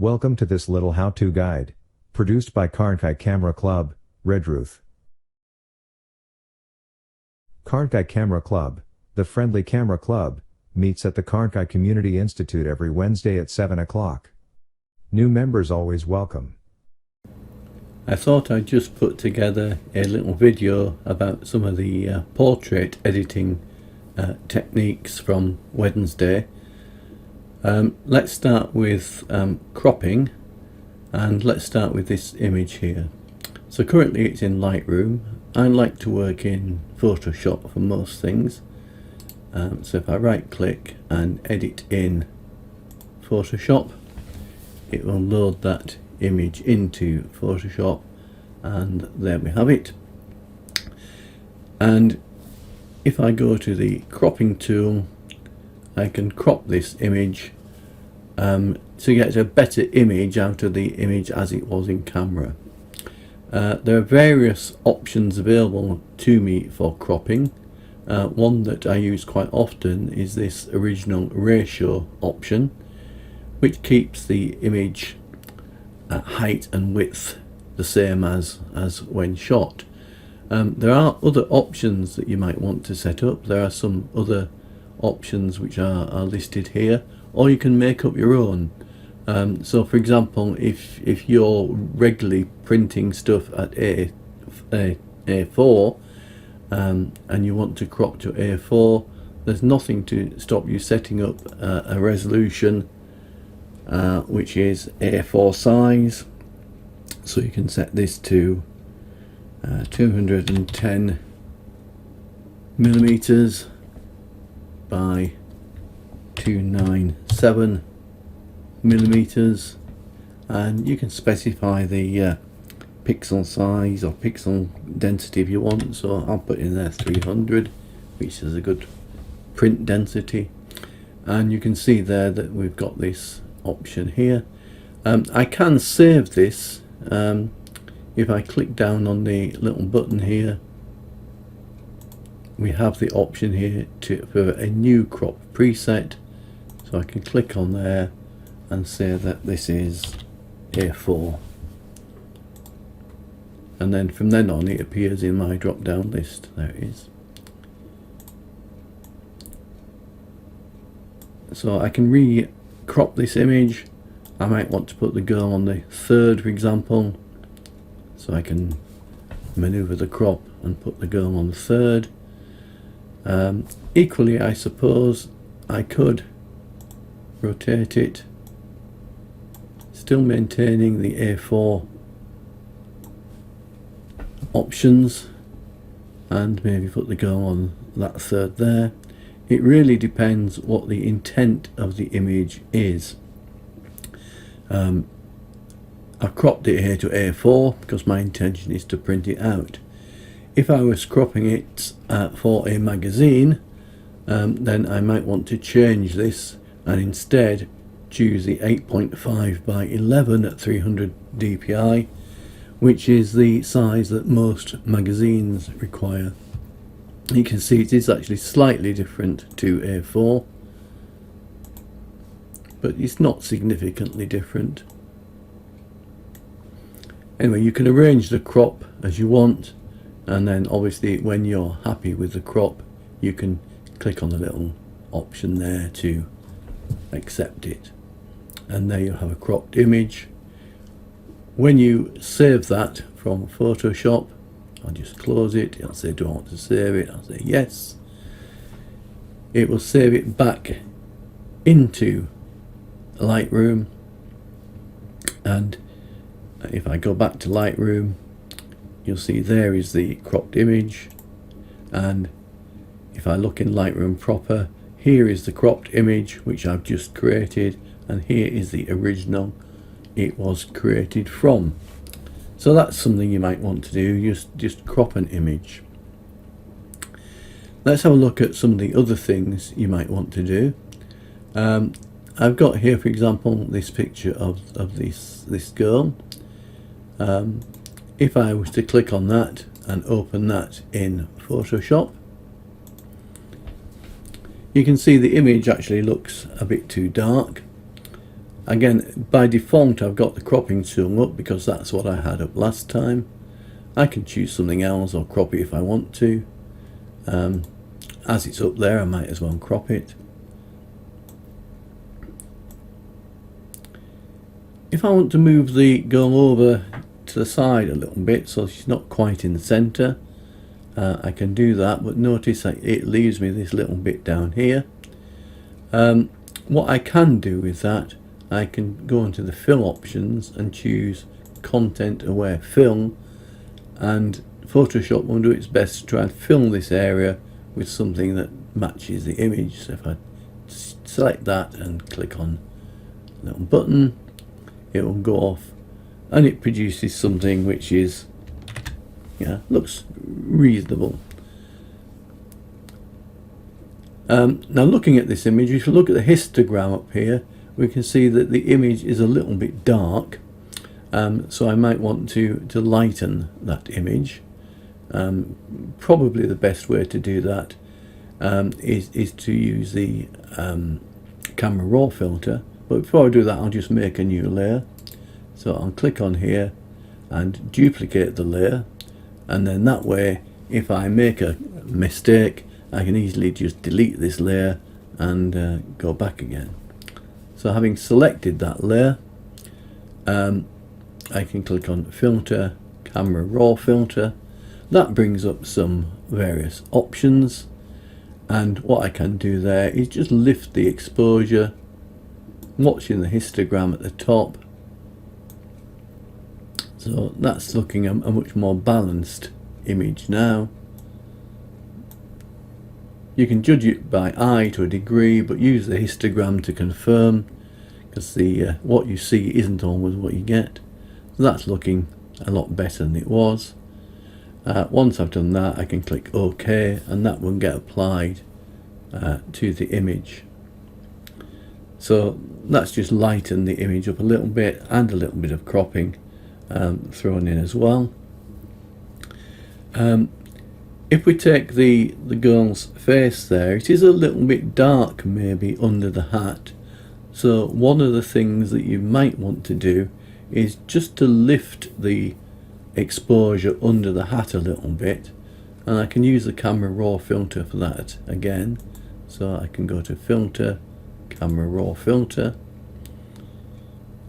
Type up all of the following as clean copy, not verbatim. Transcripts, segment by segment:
Welcome to this little how-to guide, produced by Karnkai Camera Club, Redruth. Karnkai Camera Club, the friendly camera club, meets at the Karnkai Community Institute every Wednesday at 7 o'clock. New members always welcome. I thought I'd just put together a little video about some of the portrait editing techniques from Wednesday. Let's start with cropping, and let's start with this image here. So currently it's in Lightroom. I like to work in Photoshop for most things. So if I right click and edit in Photoshop, it will load that image into Photoshop, and there we have it. And if I go to the cropping tool, I can crop this image to get a better image out of the image as it was in camera. There are various options available to me for cropping. One that I use quite often is this original ratio option, which keeps the image height and width the same as when shot. There are other options that you might want to set up. There are some other options which are listed here, or you can make up your own. So for example, if you're regularly printing stuff at A4 and you want to crop to A4, there's nothing to stop you setting up a resolution which is A4 size. So you can set this to 210 millimeters by 297 millimeters, and you can specify the pixel size or pixel density if you want. So I'll put in there 300, which is a good print density, and you can see there that we've got this option here. I can save this if I click down on the little button here. We have the option here for a new crop preset, so I can click on there and say that this is A4, and then from then on it appears in my drop down list. There it is. So I can re-crop this image. I might want to put the girl on the third, for example, so I can maneuver the crop and put the girl on the third. Equally, I suppose I could rotate it, still maintaining the A4 options, and maybe put the girl on that third there. It really depends what the intent of the image is. I've cropped it here to A4 because my intention is to print it out. If I was cropping it for a magazine, then I might want to change this and instead choose the 8.5 by 11 at 300 dpi, which is the size that most magazines require. You can see it is actually slightly different to A4, but it's not significantly different. Anyway, you can arrange the crop as you want, and then obviously when you're happy with the crop, you can click on the little option there to accept it, and there you have a cropped image. When you save that from Photoshop, I'll just close it. I'll say, do I want to save it? I'll say yes. It will save it back into Lightroom, and if I go back to Lightroom, you'll see there is the cropped image, and if I look in Lightroom proper, here is the cropped image which I've just created, and here is the original it was created from. So that's something you might want to do, just crop an image. Let's have a look at some of the other things you might want to do. I've got here, for example, this picture of this girl. If I was to click on that and open that in Photoshop, you can see the image actually looks a bit too dark. Again, by default I've got the cropping tool up because that's what I had up last time. I can choose something else or crop it if I want to. As it's up there, I might as well crop it. If I want to move the girl over to the side a little bit so she's not quite in the centre, I can do that, but notice that it leaves me this little bit down here. What I can do with that, I can go into the fill options and choose content aware fill, and Photoshop will do its best to try and fill this area with something that matches the image. So if I select that and click on the little button, it will go off and it produces something which is, looks reasonable. Now looking at this image, if you look at the histogram up here, we can see that the image is a little bit dark, so I might want to lighten that image. Probably the best way to do that is to use the camera raw filter, but before I do that I'll just make a new layer. So I'll click on here and duplicate the layer, and then that way if I make a mistake I can easily just delete this layer and go back again. So having selected that layer, I can click on filter, camera raw filter. That brings up some various options, and what I can do there is just lift the exposure, watching the histogram at the top. So that's looking a much more balanced image now. You can judge it by eye to a degree, but use the histogram to confirm, because the what you see isn't always what you get. So that's looking a lot better than it was. Once I've done that, I can click OK, and that will get applied to the image. So that's just lightened the image up a little bit, and a little bit of cropping thrown in as well. If we take the girl's face there, it is a little bit dark maybe under the hat. So one of the things that you might want to do is just to lift the exposure under the hat a little bit, and I can use the camera raw filter for that again. So I can go to filter, camera raw filter,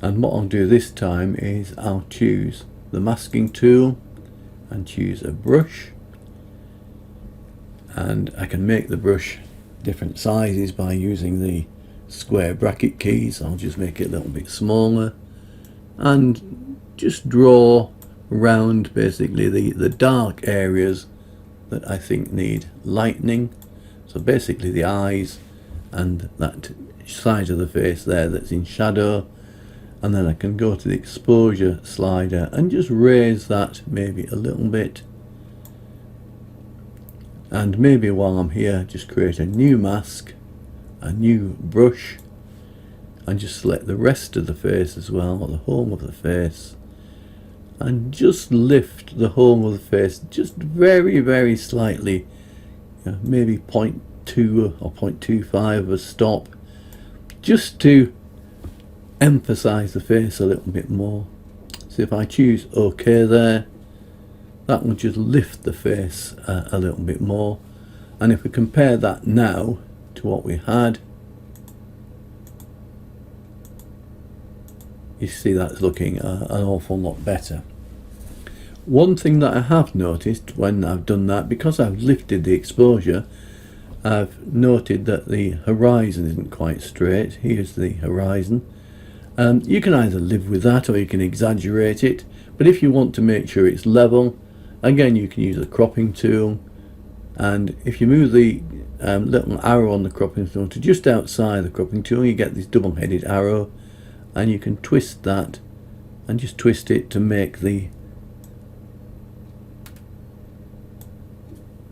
and what I'll do this time is I'll choose the masking tool and choose a brush, and I can make the brush different sizes by using the square bracket keys. I'll just make it a little bit smaller and just draw around basically the dark areas that I think need lightening. So basically the eyes and that side of the face there that's in shadow, and then I can go to the exposure slider and just raise that maybe a little bit, and maybe while I'm here just create a new mask, a new brush, and just select the rest of the face as well, or the whole of the face, and just lift the whole of the face just very slightly, maybe 0.2 or 0.25 of a stop, just to emphasize the face a little bit more. So if I choose OK there, that will just lift the face a little bit more. And if we compare that now to what we had, you see that's looking an awful lot better. One thing that I have noticed when I've done that, because I've lifted the exposure, I've noted that the horizon isn't quite straight. Here's the horizon. You can either live with that or you can exaggerate it, but if you want to make sure it's level, again you can use the cropping tool, and if you move the little arrow on the cropping tool to just outside the cropping tool, you get this double-headed arrow, and you can twist that and just twist it to make the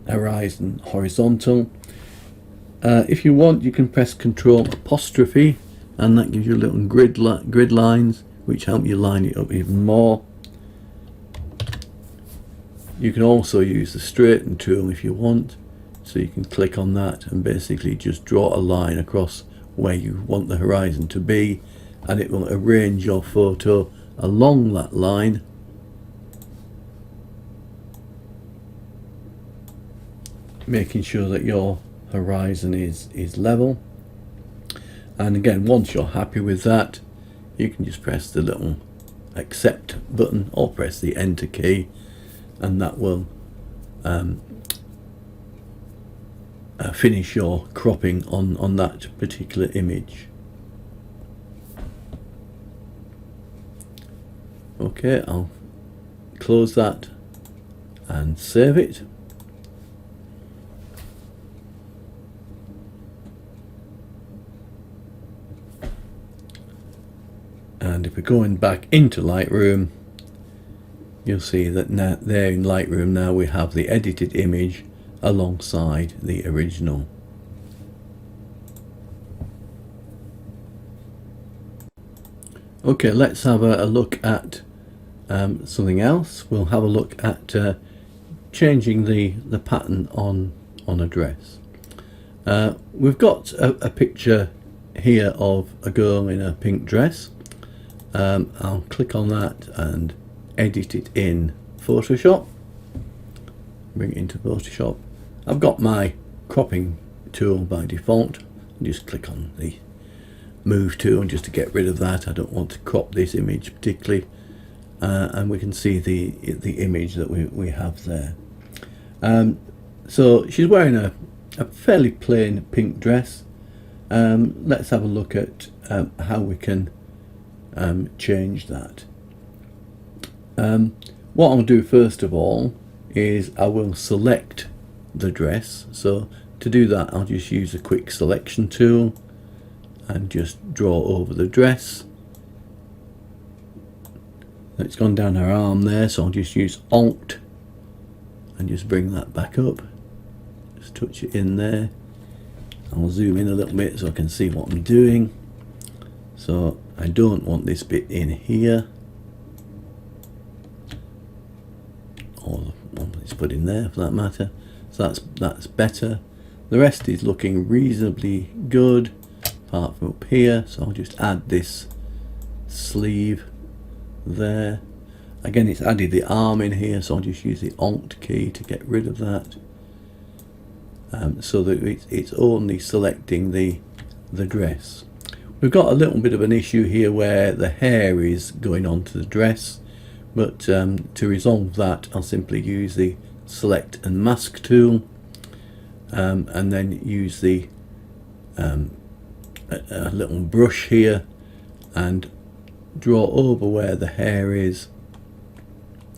horizon horizontal. If you want, you can press Ctrl' and that gives you little grid lines which help you line it up even more. You can also use the straighten tool if you want, so you can click on that and basically just draw a line across where you want the horizon to be, and it will arrange your photo along that line, making sure that your horizon is level. And again, once you're happy with that, you can just press the little accept button or press the enter key, and that will finish your cropping on that particular image. Okay, I'll close that and save it. And if we're going back into Lightroom, you'll see that now there in Lightroom now we have the edited image alongside the original. Okay, let's have a look at something else. We'll have a look at changing the pattern on a dress. We've got a picture here of a girl in a pink dress. I'll click on that and edit it in Photoshop. Bring it into Photoshop. I've got my cropping tool by default. I'll just click on the move tool just to get rid of that. I don't want to crop this image particularly, and we can see the image that we have there. So she's wearing a fairly plain pink dress. Let's have a look at how we can change that. What I'll do first of all is I will select the dress. So to do that, I'll just use a quick selection tool and just draw over the dress. It's gone down her arm there, so I'll just use Alt and just bring that back up. Just touch it in there. I'll zoom in a little bit so I can see what I'm doing. So I don't want this bit in here, or the one that's put in there for that matter. So that's better. The rest is looking reasonably good, apart from up here. So I'll just add this sleeve there. Again, it's added the arm in here, so I'll just use the Alt key to get rid of that, so that it's only selecting the dress. We've got a little bit of an issue here where the hair is going onto the dress, but to resolve that, I'll simply use the select and mask tool, and then use the a little brush here and draw over where the hair is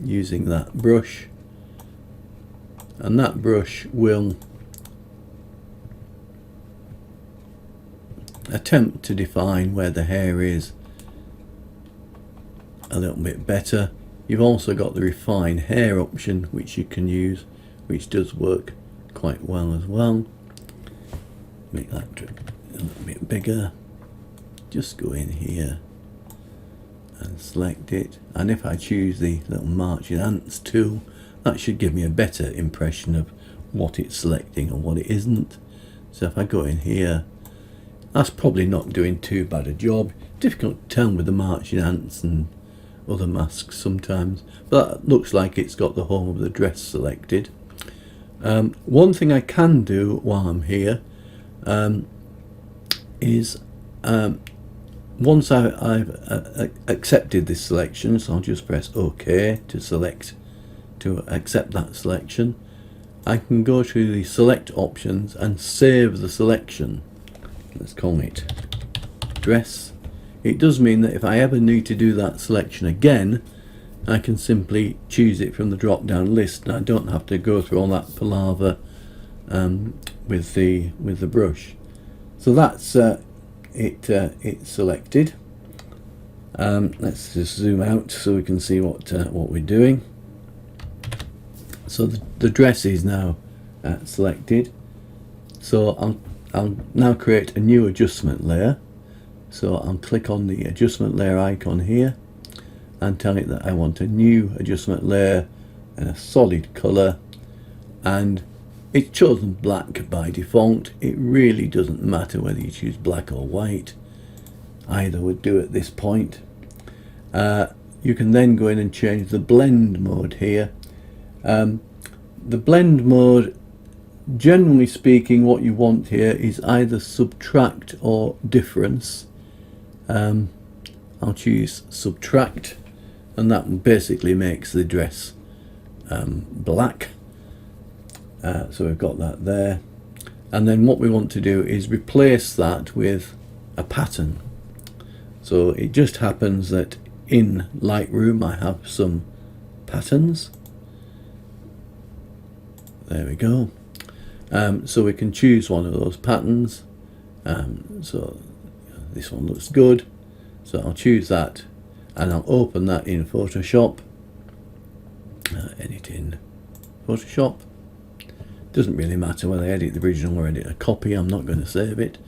using that brush, and that brush will attempt to define where the hair is a little bit better. You've also got the refine hair option which you can use, which does work quite well as well. Make that a little bit bigger. Just go in here and select it, and if I choose the little marching ants tool, that should give me a better impression of what it's selecting and what it isn't. So if I go in here, that's probably not doing too bad a job. Difficult to tell with the marching ants and other masks sometimes, but that looks like it's got the whole of the dress selected. One thing I can do while I'm here is once I've accepted this selection, so I'll just press OK to accept that selection. I can go to the select options and save the selection. Let's call it dress. It does mean that if I ever need to do that selection again, I can simply choose it from the drop down list, and I don't have to go through all that palaver with the brush. So that's it's selected. Let's just zoom out so we can see what we're doing. So the dress is now selected. So I'll now create a new adjustment layer. So I'll click on the adjustment layer icon here and tell it that I want a new adjustment layer in a solid color, and it's chosen black by default. It really doesn't matter whether you choose black or white. either would do at this point. You can then go in and change the blend mode here. The blend mode, generally speaking, what you want here is either subtract or difference. I'll choose subtract, and that basically makes the dress black. So we've got that there, and then what we want to do is replace that with a pattern. So it just happens that in Lightroom I have some patterns. There we go. So we can choose one of those patterns. So this one looks good, so I'll choose that, and I'll open that in Photoshop. Edit in Photoshop. Doesn't really matter whether I edit the original or edit a copy, I'm not going to save it.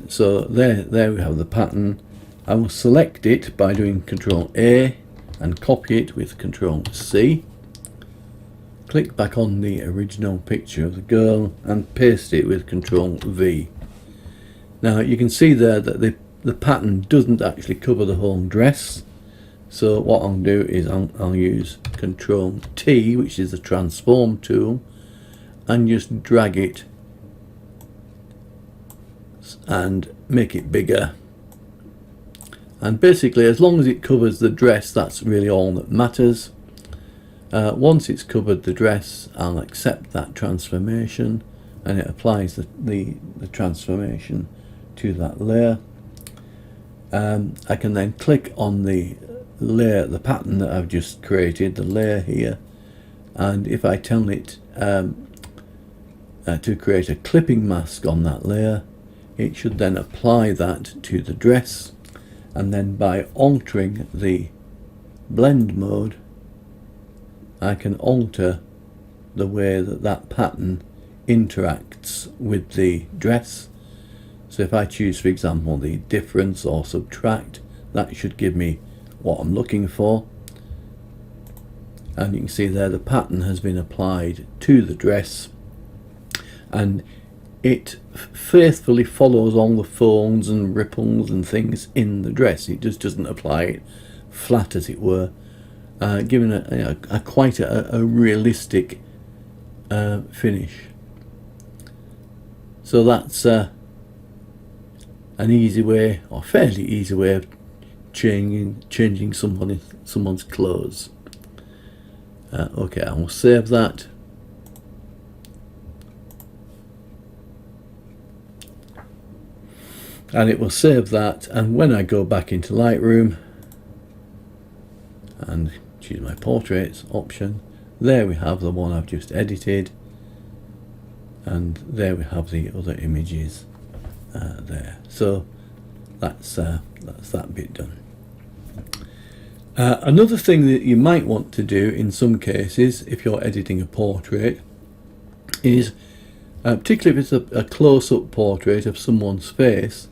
So there we have the pattern. I will select it by doing Control A and copy it with Control C. Click back on the original picture of the girl and paste it with Control V. Now you can see there that the pattern doesn't actually cover the whole dress. So what I'll do is I'll use Control T, which is the transform tool, and just drag it and make it bigger. And basically, as long as it covers the dress, that's really all that matters. Once it's covered the dress, I'll accept that transformation, and it applies the transformation to that layer. I can then click on the layer, the pattern that I've just created, the layer here, and if I tell it to create a clipping mask on that layer, it should then apply that to the dress, and then by altering the blend mode I can alter the way that pattern interacts with the dress. So if I choose, for example, the difference or subtract, that should give me what I'm looking for. And you can see there the pattern has been applied to the dress, and it faithfully follows all the folds and ripples and things in the dress. It just doesn't apply it flat, as it were, giving a quite a realistic finish. So that's an easy way, or fairly easy way, of changing someone's clothes. Okay, I will save that. And it will save that, and when I go back into Lightroom and choose my portraits option, there we have the one I've just edited, and there we have the other images there. So that's that bit done. Another thing that you might want to do in some cases, if you're editing a portrait, is particularly if it's a close-up portrait of someone's face,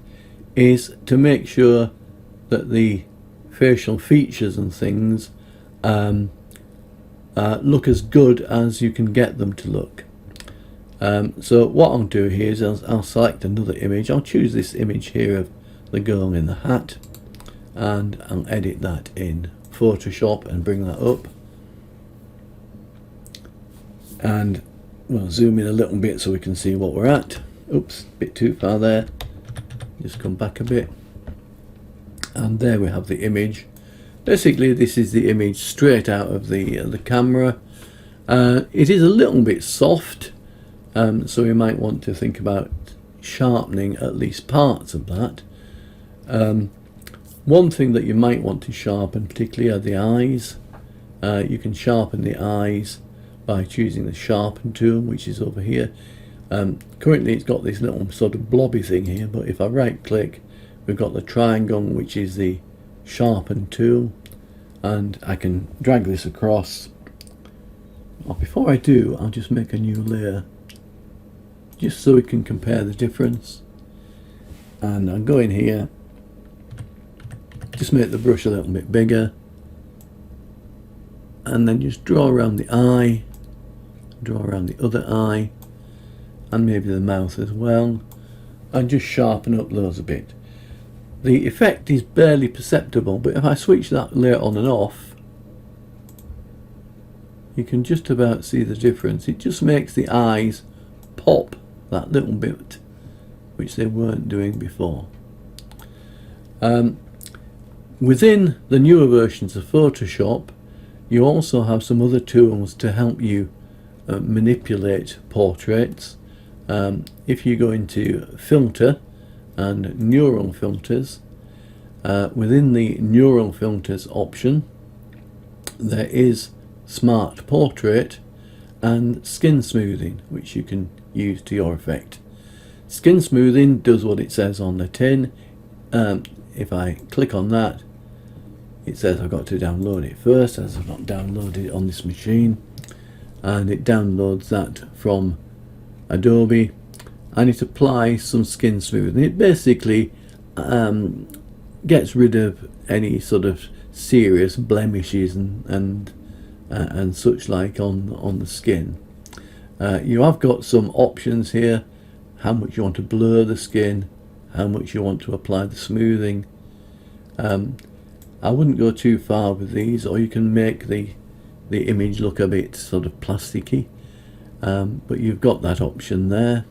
is to make sure that the facial features and things look as good as you can get them to look. So what I'll do here is I'll select another image. I'll choose this image here of the girl in the hat, and I'll edit that in Photoshop and bring that up, and we'll zoom in a little bit so we can see what we're at. Oops, a bit too far there. Just come back a bit, and there we have the image. Basically this is the image straight out of the camera. It is a little bit soft, so we might want to think about sharpening at least parts of that. One thing that you might want to sharpen particularly are the eyes. You can sharpen the eyes by choosing the sharpen tool, which is over here. Currently it's got this little sort of blobby thing here, but if I right click, we've got the triangle, which is the sharpen tool, and I can drag this across. Well, before I do, I'll just make a new layer just so we can compare the difference, and I'll go in here, just make the brush a little bit bigger, and then just draw around the eye, draw around the other eye, and maybe the mouth as well, and just sharpen up those a bit. the effect is barely perceptible, but if I switch that layer on and off, you can just about see the difference. It just makes the eyes pop that little bit, which they weren't doing before. Within the newer versions of Photoshop, you also have some other tools to help you manipulate portraits. If you go into Filter and Neural Filters, within the Neural Filters option, there is Smart Portrait and Skin Smoothing, which you can use to your effect. Skin Smoothing does what it says on the tin. If I click on that, it says I've got to download it first, as I've not downloaded it on this machine, and it downloads that from Adobe, and it applies some skin smoothing. It basically gets rid of any sort of serious blemishes and such like on the skin. You have got some options here: how much you want to blur the skin, how much you want to apply the smoothing. I wouldn't go too far with these, or you can make the image look a bit sort of plasticky, but you've got that option there.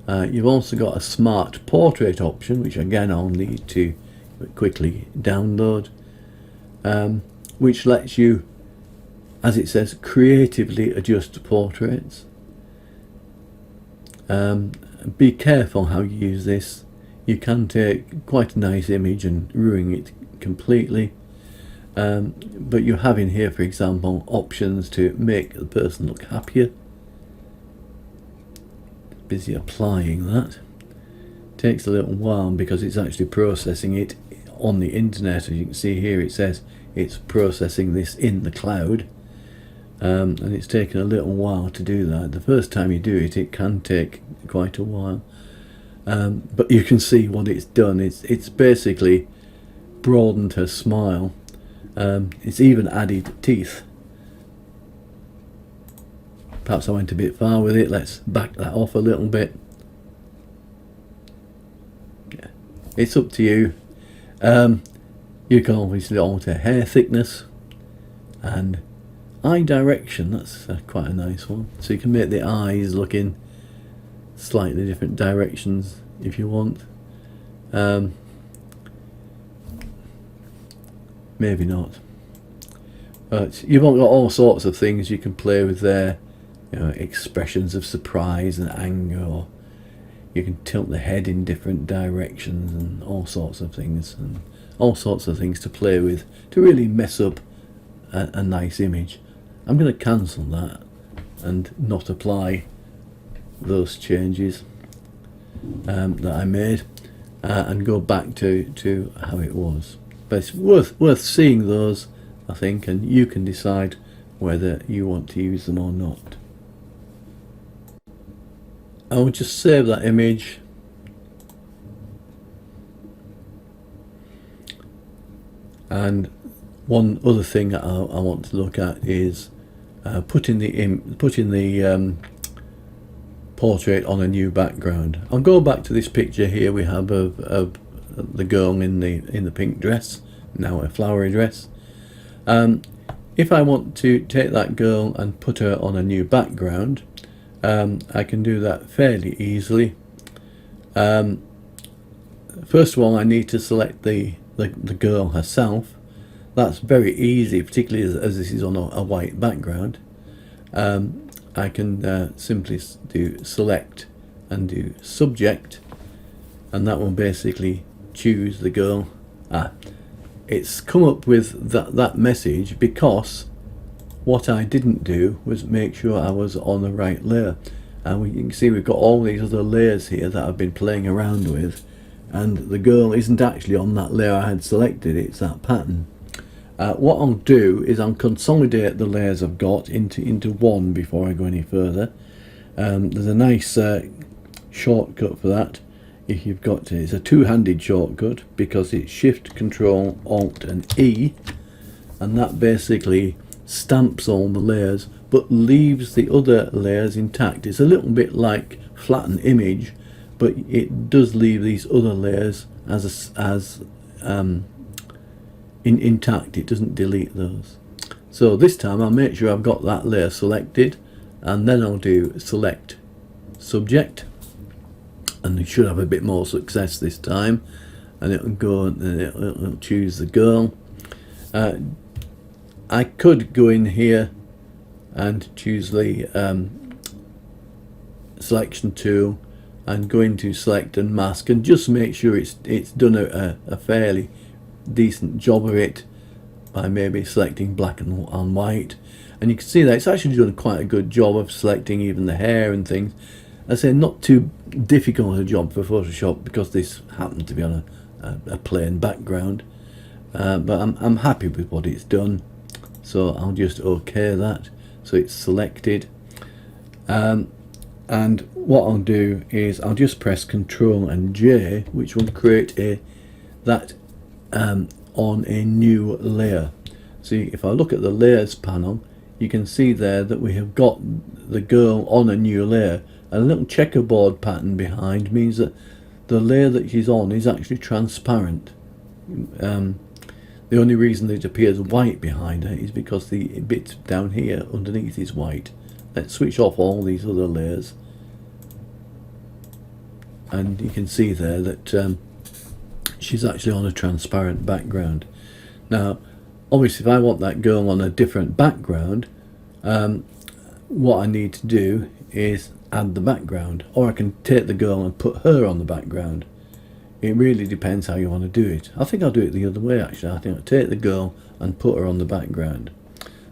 You've also got a Smart Portrait option, which again I'll need to quickly download, which lets you, as it says, creatively adjust portraits. Be careful how you use this. You can take quite a nice image and ruin it completely, but you have in here, for example, options to make the person look happier. Busy applying that. Takes a little while because it's actually processing it on the internet. As you can see here, it says it's processing this in the cloud, and it's taken a little while to do that. The first time you do it, it can take quite a while, but you can see what it's done. It's basically broadened her smile. It's even added teeth. Perhaps I went a bit far with it. Let's back that off a little bit. Yeah, it's up to you. You can obviously alter hair thickness and eye direction. That's quite a nice one. So you can make the eyes look in slightly different directions if you want. Maybe not. But you've got all sorts of things you can play with there. You know, expressions of surprise and anger, or you can tilt the head in different directions, and all sorts of things, to play with to really mess up a nice image. I'm going to cancel that and not apply those changes that I made, and go back to how it was. But it's worth seeing those, I think, and you can decide whether you want to use them or not. I will just save that image, and one other thing I want to look at is putting the portrait on a new background. I'll go back to this picture here we have of the girl in the pink dress, now a flowery dress. If I want to take that girl and put her on a new background, I can do that fairly easily. First of all, I need to select the girl herself. That's very easy, particularly as this is on a white background. I can simply do select and do subject, and that will basically choose the girl. It's come up with that message because what I didn't do was make sure I was on the right layer, and you can see we've got all these other layers here that I've been playing around with, and the girl isn't actually on that layer I had selected. It's that pattern. What I'll do is I'll consolidate the layers I've got into one before I go any further. There's a nice shortcut for that. If you've got it's a two-handed shortcut because it's Shift, Control, Alt and E, and that basically stamps all the layers but leaves the other layers intact. It's a little bit like flatten image, but it does leave these other layers intact. It doesn't delete those. So this time I'll make sure I've got that layer selected, and then I'll do select subject, and you should have a bit more success this time, and it'll go and it'll choose the girl. I could go in here and choose the selection tool and go into select and mask, and just make sure it's done a fairly decent job of it by maybe selecting black and white. And you can see that it's actually done quite a good job of selecting even the hair and things. I say not too difficult a job for Photoshop, because this happened to be on a plain background, but I'm happy with what it's done, so I'll just OK that so it's selected. And what I'll do is I'll just press Ctrl and J, which will create that on a new layer. See, if I look at the layers panel, you can see there that we have got the girl on a new layer. A little checkerboard pattern behind means that the layer that she's on is actually transparent. The only reason that it appears white behind her is because the bit down here underneath is white. Let's switch off all these other layers, and you can see there that she's actually on a transparent background. Now obviously if I want that girl on a different background, what I need to do is add the background, or I can take the girl and put her on the background. It really depends how you want to do it. I think I'll do it the other way actually. I think I'll take the girl and put her on the background.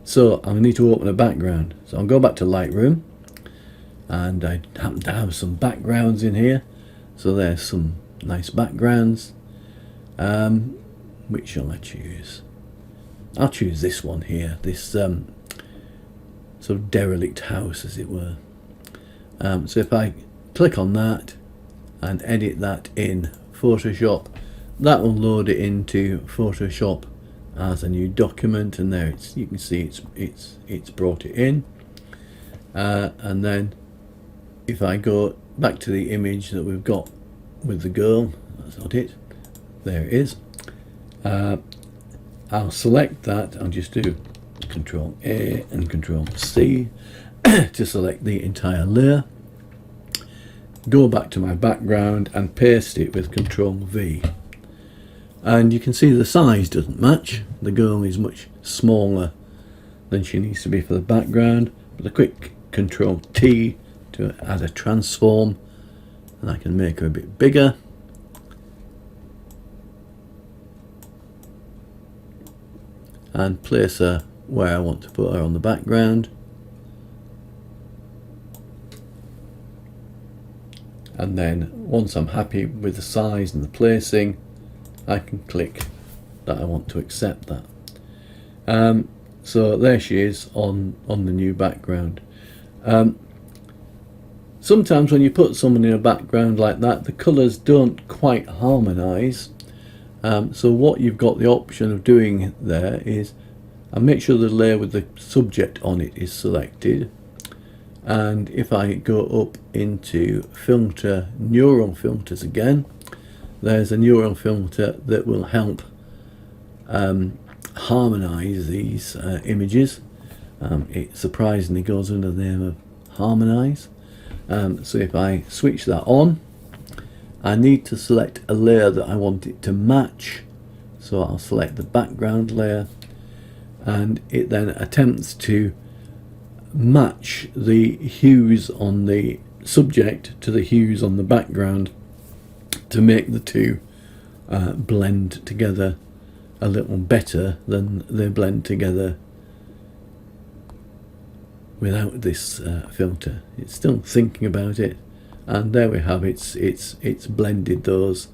So I need to open a background, so I'll go back to Lightroom, and I happen to have some backgrounds in here, so there's some nice backgrounds. Which shall I choose? I'll choose this one here, this sort of derelict house as it were. So if I click on that and edit that in Photoshop, that will load it into Photoshop as a new document, and there you can see it's brought it in. And then if I go back to the image that we've got with the girl, that's not it, there it is. I'll select that. I'll just do Control A and Control C to select the entire layer, go back to my background and paste it with Control V. And you can see the size doesn't match. The girl is much smaller than she needs to be for the background. But a quick Control T to add a transform, and I can make her a bit bigger. And place her where I want to put her on the background. And then once I'm happy with the size and the placing, I can click that I want to accept that. So there she is on the new background. Sometimes when you put someone in a background like that, the colours don't quite harmonise. So what you've got the option of doing there is, and make sure the layer with the subject on it is selected. And if I go up into filter, neural filters again, there's a neural filter that will help harmonize these images. It surprisingly goes under the name of harmonize. So if I switch that on, I need to select a layer that I want it to match. So I'll select the background layer, and it then attempts to match the hues on the subject to the hues on the background to make the two blend together a little better than they blend together without this filter. It's still thinking about it, and there we have it. It's blended those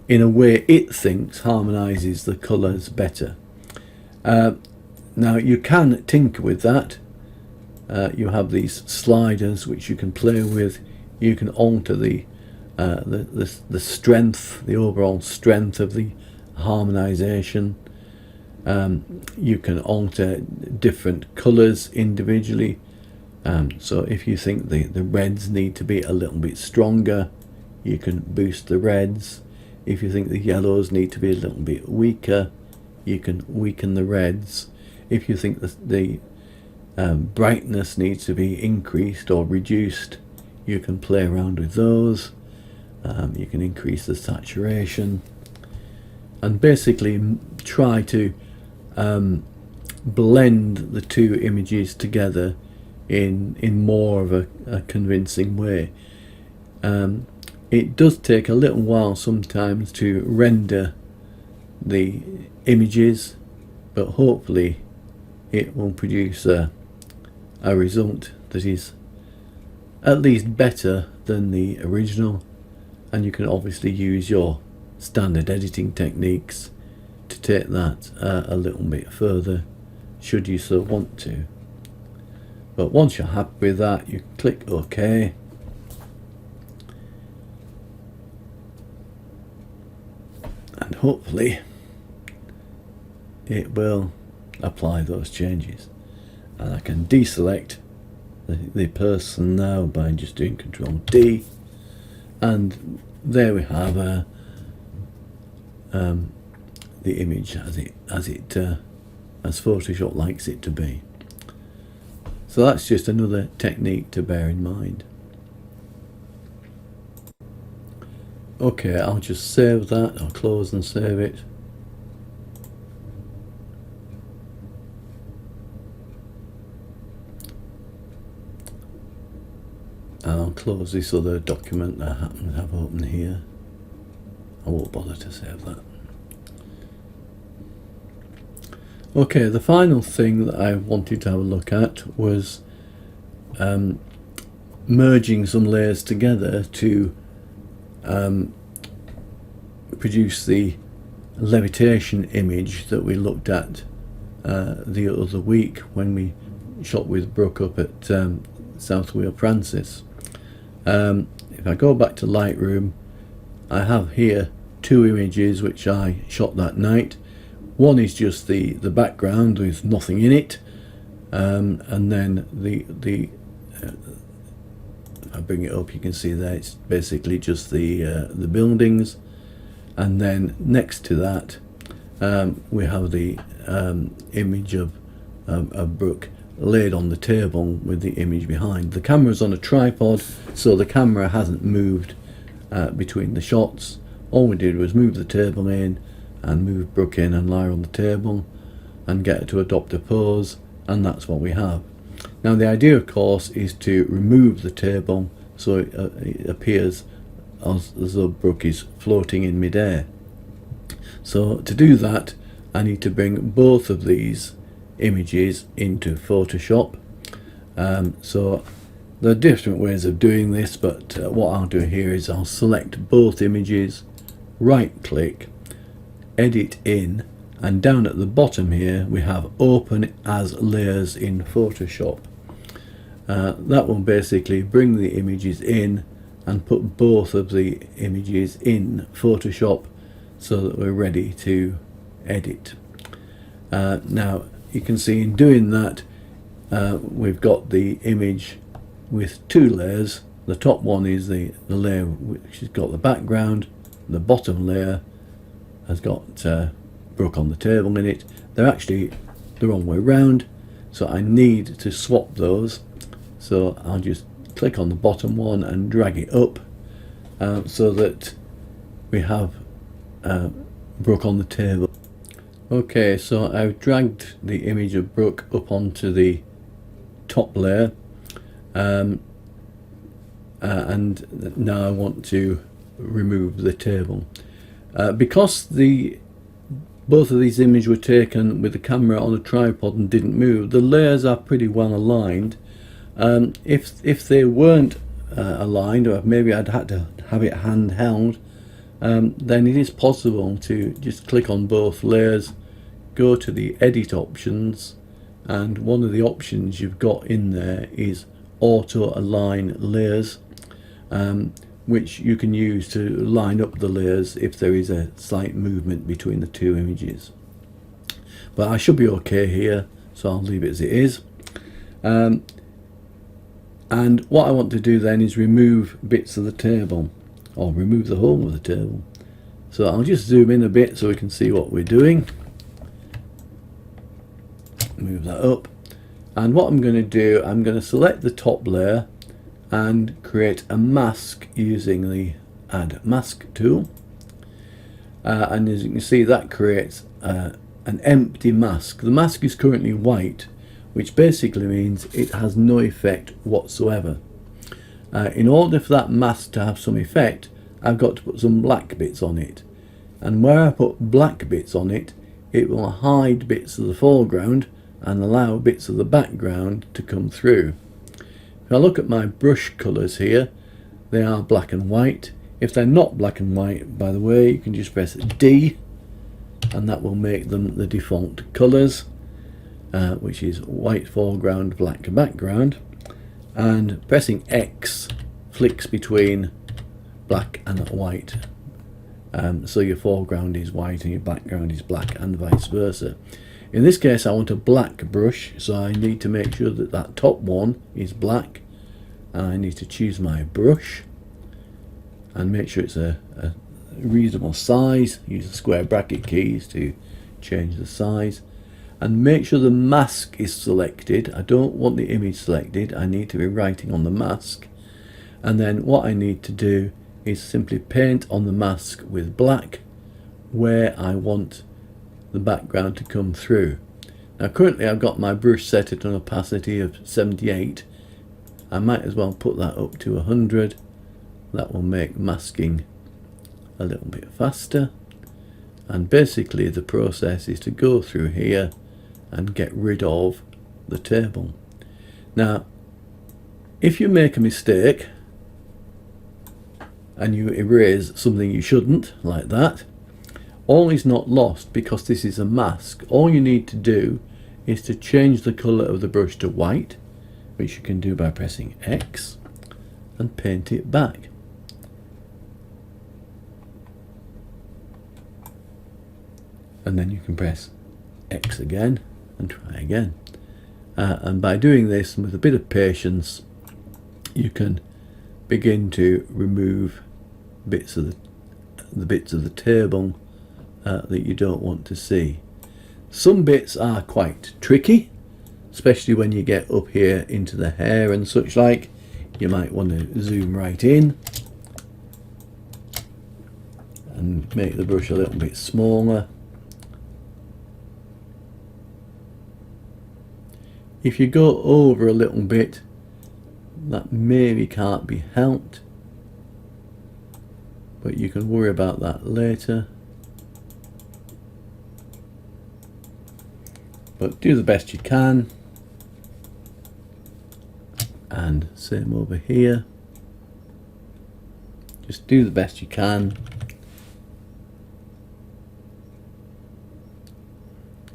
in a way it thinks harmonizes the colors better. Now you can tinker with that. You have these sliders which you can play with. You can alter the strength, the overall strength of the harmonization. You can alter different colors individually. So if you think the reds need to be a little bit stronger, you can boost the reds. If you think the yellows need to be a little bit weaker, you can weaken the reds. If you think the brightness needs to be increased or reduced, you can play around with those. You can increase the saturation and basically try to blend the two images together in more of a convincing way. It does take a little while sometimes to render the images, but hopefully it will produce a result that is at least better than the original, and you can obviously use your standard editing techniques to take that a little bit further should you so want to. But once you're happy with that, you click OK. And hopefully it will apply those changes. And I can deselect the person now by just doing Control D, and there we have the image as Photoshop likes it to be. So that's just another technique to bear in mind. Okay, I'll just save that. I'll close and save it. And I'll close this other document that I happen to have open here. I won't bother to save that. Okay, the final thing that I wanted to have a look at was merging some layers together to produce the levitation image that we looked at the other week when we shot with Brooke up at South Wheel Francis. If I go back to Lightroom, I have here two images which I shot that night. One is just the background with nothing in it, and then if I bring it up, you can see that it's basically just the buildings, and then next to that we have the image of Brooke laid on the table with the image behind. The camera's on a tripod, so the camera hasn't moved between the shots. All we did was move the table in and move Brooke in and lie her on the table and get her to adopt a pose, and that's what we have. Now the idea, of course, is to remove the table so it appears as though Brooke is floating in midair. So to do that, I need to bring both of these images into Photoshop. So there are different ways of doing this, but what I'll do here is I'll select both images, right click, edit in, and down at the bottom here we have open as layers in Photoshop. That will basically bring the images in and put both of the images in Photoshop so that we're ready to edit. Now you can see in doing that we've got the image with two layers. The top one is the layer which has got the background. The bottom layer has got Brooke on the table in it. They're actually the wrong way round, so I need to swap those. So I'll just click on the bottom one and drag it up so that we have Brooke on the table. Okay, so I've dragged the image of Brooke up onto the top layer, and now I want to remove the table. Because both of these images were taken with the camera on a tripod and didn't move, the layers are pretty well aligned. If they weren't aligned, or maybe I'd had to have it handheld, then it is possible to just click on both layers, go to the edit options, and one of the options you've got in there is auto align layers, which you can use to line up the layers if there is a slight movement between the two images. But I should be okay here, so I'll leave it as it is. And what I want to do then is remove bits of the table. or remove the home of the table. So I'll just zoom in a bit so we can see what we're doing. Move that up, and what I'm going to do, I'm going to select the top layer and create a mask using the Add Mask tool, and as you can see, that creates an empty mask. The mask is currently white, which basically means it has no effect whatsoever. In order for that mask to have some effect, I've got to put some black bits on it, and where I put black bits on it, it will hide bits of the foreground and allow bits of the background to come through. If I look at my brush colours here, they are black and white. If they're not black and white, by the way, you can just press D and that will make them the default colours, which is white foreground, black background, and pressing X flicks between black and white, so your foreground is white and your background is black, and vice versa. In this case I want a black brush, so I need to make sure that that top one is black, and I need to choose my brush and make sure it's a reasonable size. Use the square bracket keys to change the size, and make sure the mask is selected. I don't want the image selected, I need to be writing on the mask. And then what I need to do is simply paint on the mask with black where I want the background to come through. Now currently I've got my brush set at an opacity of 78. I might as well put that up to 100. That will make masking a little bit faster, and basically the process is to go through here and get rid of the table. Now if you make a mistake and you erase something you shouldn't, like that, all is not lost, because this is a mask. All you need to do is to change the colour of the brush to white, which you can do by pressing X, and paint it back. And then you can press X again and try again. And by doing this with a bit of patience, you can begin to remove bits of the bits of the table that you don't want to see. Some bits are quite tricky, especially when you get up here into the hair and such like. You might want to zoom right in and make the brush a little bit smaller. If you go over a little bit, that maybe can't be helped, but you can worry about that later. But do the best you can, and same over here. Just do the best you can,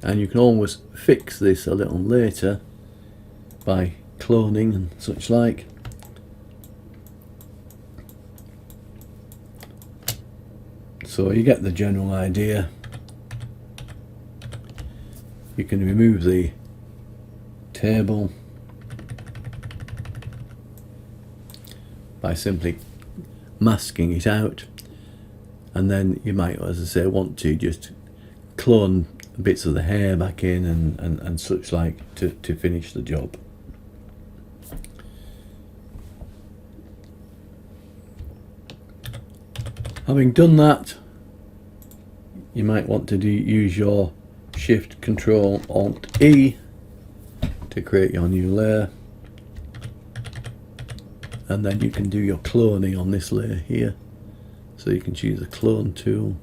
and you can always fix this a little later by cloning and such like. So you get the general idea. You can remove the table by simply masking it out, and then you might, as I say, want to just clone bits of the hair back in and such like to finish the job. Having done that, you might want to use your Shift Control Alt E to create your new layer, and then you can do your cloning on this layer here. So you can choose the clone tool,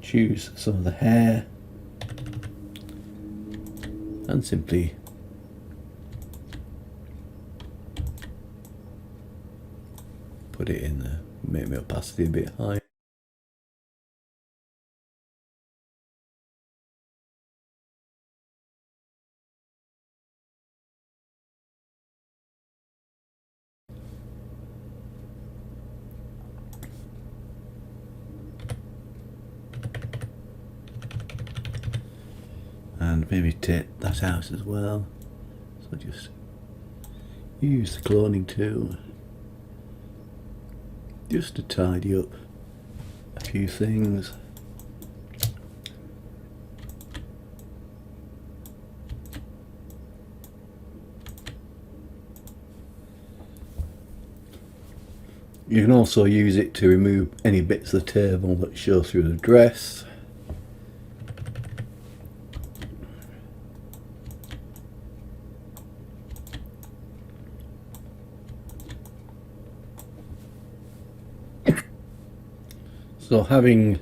choose some of the hair, and simply put it in there. Make my opacity a bit high. And maybe take that out as well. So just use the cloning tool just to tidy up a few things. You can also use it to remove any bits of the table that show through the dress. So having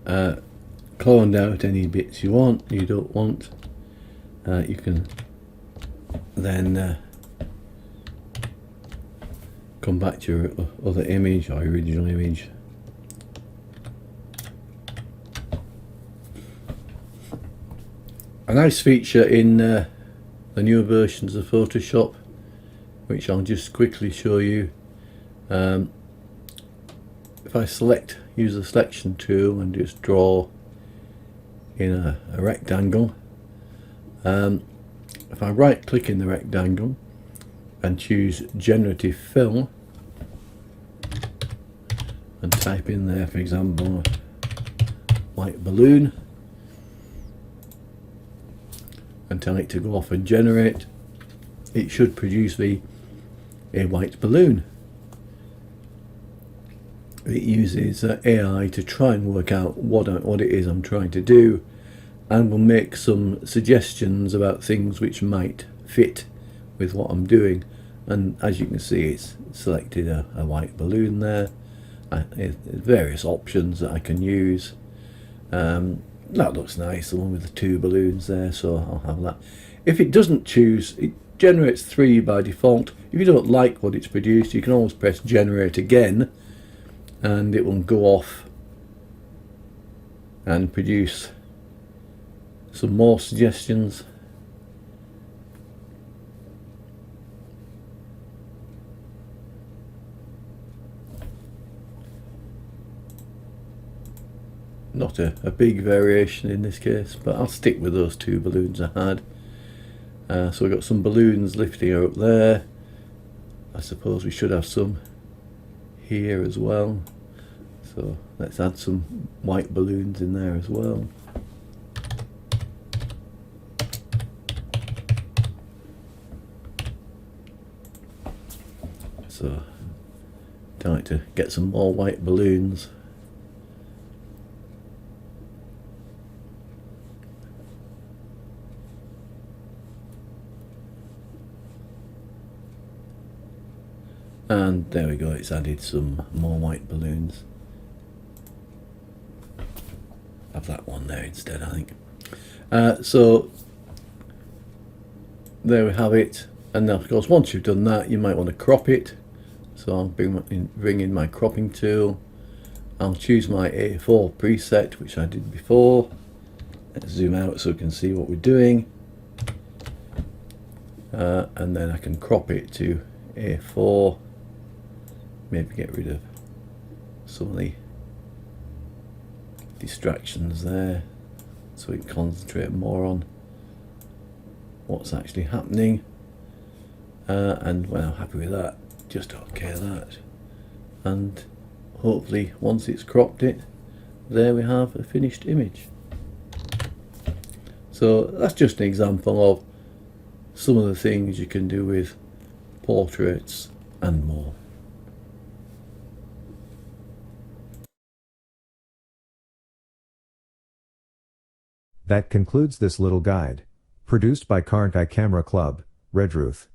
cloned out any bits you don't want, you can then come back to your other image or original image. A nice feature in the newer versions of Photoshop, which I'll just quickly show you. If I use the selection tool and just draw in a rectangle, if I right click in the rectangle and choose generative fill and type in there, for example, white balloon, and tell it to go off and generate, it should produce a white balloon. It uses AI to try and work out what it is I'm trying to do, and will make some suggestions about things which might fit with what I'm doing. And as you can see, it's selected a white balloon there. There's various options that I can use. That looks nice, the one with the 2 balloons there, so I'll have that. If it doesn't choose, it generates 3 by default. If you don't like what it's produced, you can always press generate again, and it will go off and produce some more suggestions. Not a big variation in this case, but I'll stick with those 2 balloons I had. So we've got some balloons lifting her up there. I suppose we should have some here as well. So let's add some white balloons in there as well. So I'd like to get some more white balloons. And there we go, it's added some more white balloons. Have that one there instead, I think. So there we have it. And now, of course, once you've done that, you might want to crop it. So I'll bring in my cropping tool. I'll choose my A4 preset, which I did before. Let's zoom out so we can see what we're doing. And then I can crop it to A4. Maybe get rid of some of the distractions there, so we can concentrate more on what's actually happening. And when I'm happy with that, just OK that, and hopefully once it's cropped it, there we have a finished image. So that's just an example of some of the things you can do with portraits and more. That concludes this little guide, produced by Karnkai Camera Club, Redruth.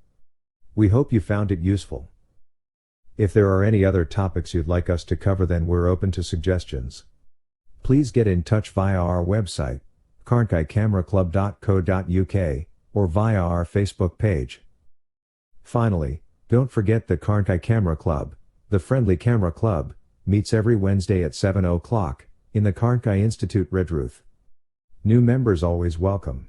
We hope you found it useful. If there are any other topics you'd like us to cover, then we're open to suggestions. Please get in touch via our website, karnkaicameraclub.co.uk, or via our Facebook page. Finally, don't forget that Karnkai Camera Club, the friendly camera club, meets every Wednesday at 7 o'clock, in the Karnkai Institute Redruth. New members always welcome.